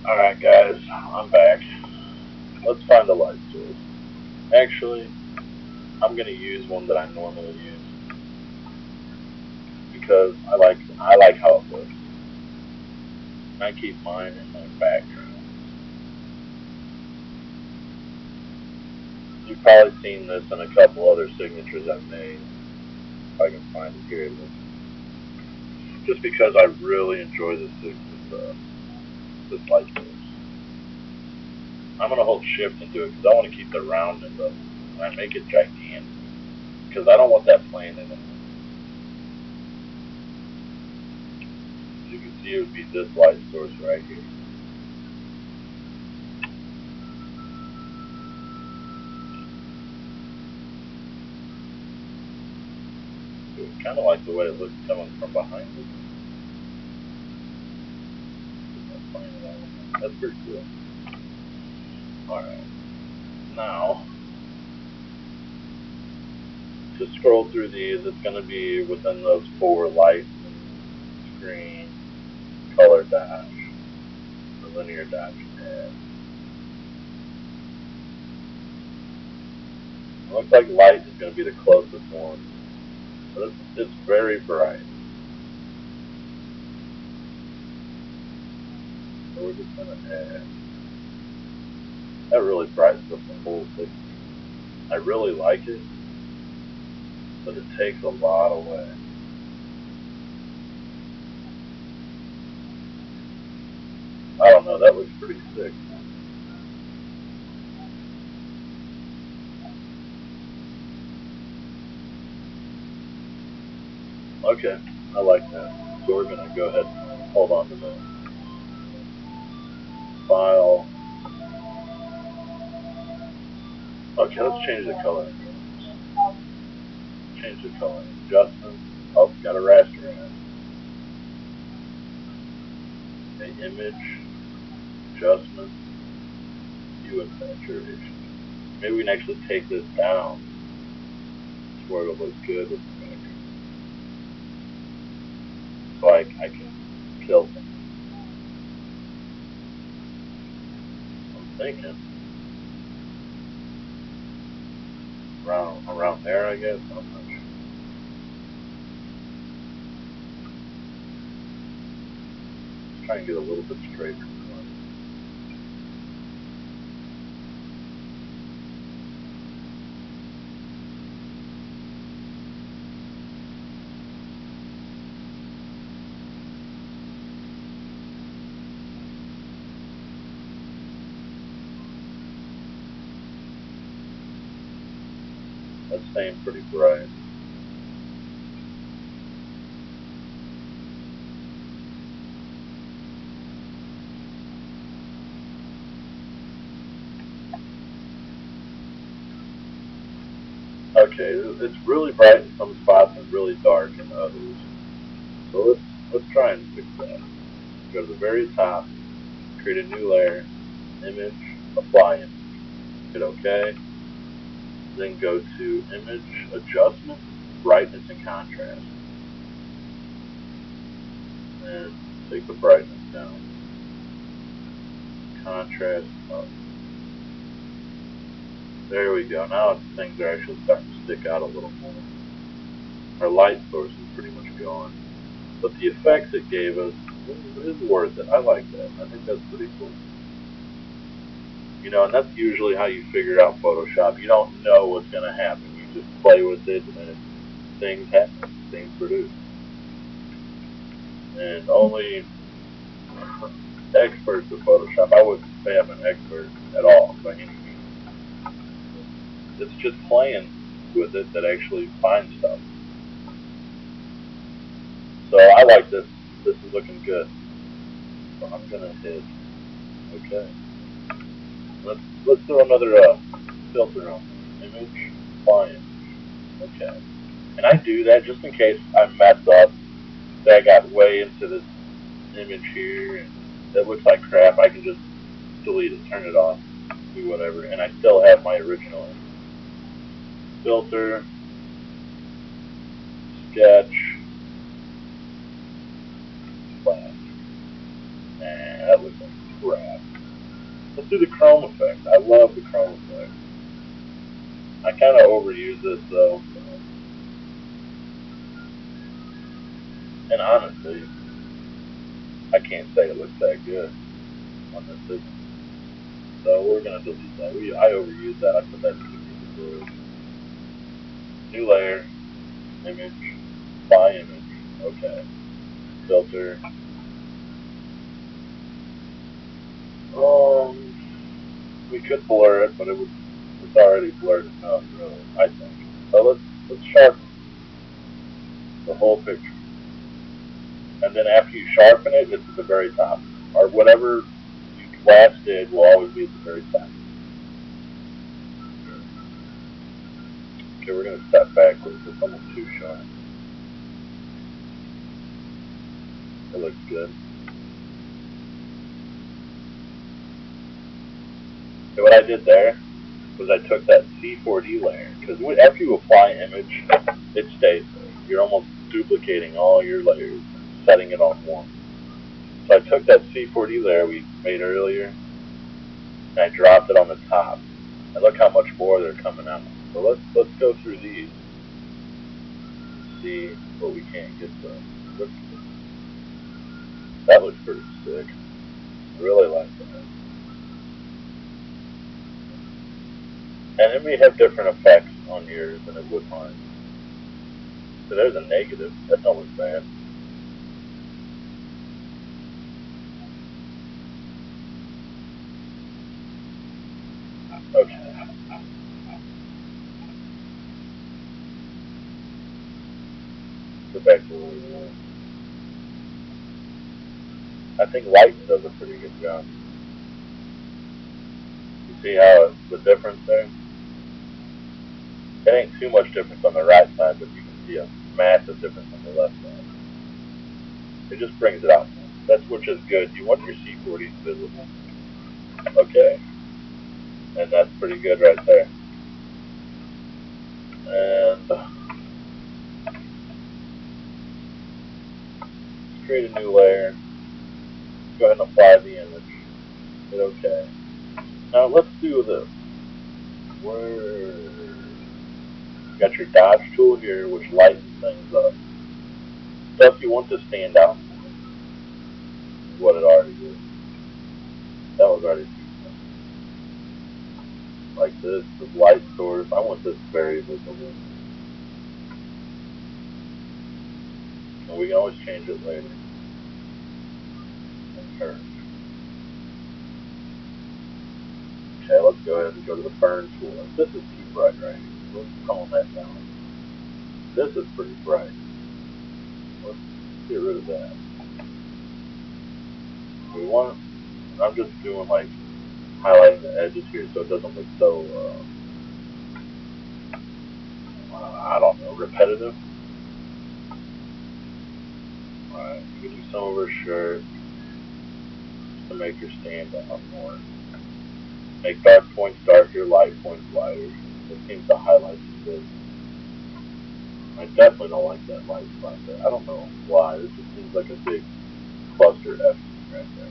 Alright guys, I'm back. Let's find a light source. Actually, I'm going to use one that I normally use because I like how it looks. And I keep mine in my background. You've probably seen this in a couple other signatures I've made. If I can find it here. Just because I really enjoy this light source. I'm going to hold shift and do it because I want to keep the roundness of it. And I make it gigantic because I don't want that plane in it. As you can see, it would be this light source right here. It's kind of like the way it looks coming from behind it. That's pretty cool. Alright. Now, to scroll through these, it's going to be within those 4 lights, screen, color dash, the linear dash tab. It looks like light is going to be the closest one, but it's very bright. So we're just going to add. That really brightens up the whole thing. I really like it, but it takes a lot away. I don't know, that looks pretty sick. Okay, I like that. So we're going to go ahead and hold on to that. File. Okay, let's change the color. Change the color. Adjustment. Oh, got a raster in it. The image. Adjustment. View and saturation. Maybe we can actually take this down to where it'll look good with the background. So I can kill them. I'm thinking around there, I guess. I'm not sure. Try and get a little bit straighter. That's staying pretty bright. Okay, it's really bright in some spots and really dark in others. So let's try and fix that. Go to the very top, create a new layer, image, apply image. Hit OK. Then go to image adjustment, brightness and contrast. And take the brightness down. Contrast up. There we go. Now things are actually starting to stick out a little more. Our light source is pretty much gone. But the effects it gave us is worth it. I like that. I think that's pretty cool. You know, and that's usually how you figure out Photoshop. You don't know what's going to happen. You just play with it, and then things happen. Things produce. And only experts of Photoshop. I wouldn't say I'm an expert at all by any means. It's just playing with it that actually finds stuff. So I like this. This is looking good. So I'm gonna hit OK. Let's do another filter on image, apply image. OK. And I do that just in case I mess up. Say I got way into this image here and it looks like crap. I can just delete it, turn it off, do whatever, and I still have my original image. Filter, sketch, flash. Nah, that looks like crap. let's do the chrome effect. I love the chrome effect. I kind of overuse this though. And honestly, I can't say it looks that good on this signal. So we're going to delete that. I overuse that. I put that to the new layer, image, by image. Okay. Filter. We could blur it, but it's already blurred enough, really, I think. So let's sharpen the whole picture. And then after you sharpen it, it's at the very top. Or whatever you last did will always be at the very top. Okay, we're going to step backwards. It's almost too sharp. It looks good. So what I did there was I took that C4D layer, because after you apply image, it stays there. You're almost duplicating all your layers, setting it on one. So I took that C4D layer we made earlier, and I dropped it on the top. And look how much more they're coming out. So let's go through these and see what we can't get done. That looks pretty sick. I really like that. And it may have different effects on yours than it would mine. So there's a negative. That don't look bad. Okay. Go back to where we were. I think lighting does a pretty good job. You see how the difference there? It ain't too much difference on the right side, but you can see a massive difference on the left side. It just brings it out. That's which is good. You want your C40s visible. Okay. And that's pretty good right there. And let's create a new layer. Go ahead and apply the image. Hit OK. Now let's do this. Where you got your dodge tool here, which lightens things up. Stuff you want to stand out is what it already is. That was already like this, the light source. I want this very visible. And we can always change it later. Okay, let's go ahead and go to the burn tool. This is too bright right here. Let's calm that down. This is pretty bright. Let's get rid of that. We want, I'm just doing like highlighting the edges here so it doesn't look so, I don't know, repetitive. Alright, we can do some of her shirt to make her stand out more. Make dark points darker, light points lighter. It seems to highlight the bit. I definitely don't like that light spot there. I don't know why. This just seems like a big cluster F right there.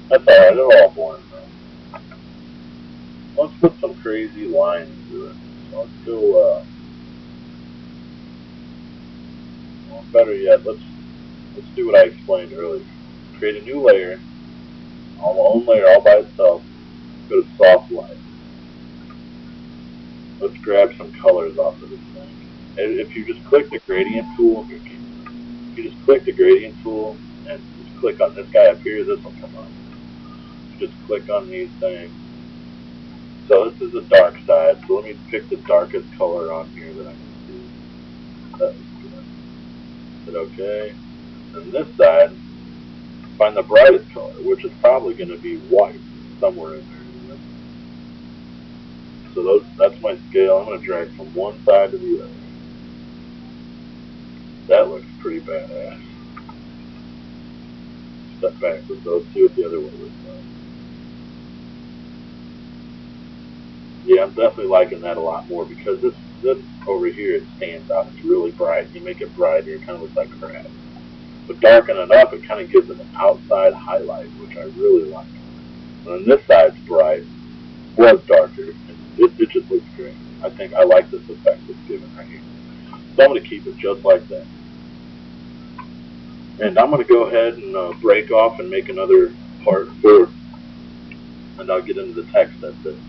That's alright, they're all born though. Let's put some crazy lines to it. So let's go, well, better yet, let's do what I explained earlier. Create a new layer, own layer all by itself. Go to soft light. Let's grab some colors off of this thing. And if you just click the gradient tool, and just click on this guy up here, this will come up. Just click on these things. So this is the dark side. So let me pick the darkest color on here that I can see. That's good. Hit OK. And this side, find the brightest color, which is probably going to be white somewhere in there. So that's my scale. I'm going to drag from one side to the other. That looks pretty badass. Step back. Let's see what the other one looks like. Yeah, I'm definitely liking that a lot more because this over here, it stands out. It's really bright. You make it brighter, it kind of looks like crap. But darken it up, it kind of gives it an outside highlight, which I really like. And this side's bright, was darker. It just looks great. I think I like this effect it's given right here. So I'm going to keep it just like that. And I'm going to go ahead and break off and make another part for, and I'll get into the text that's it.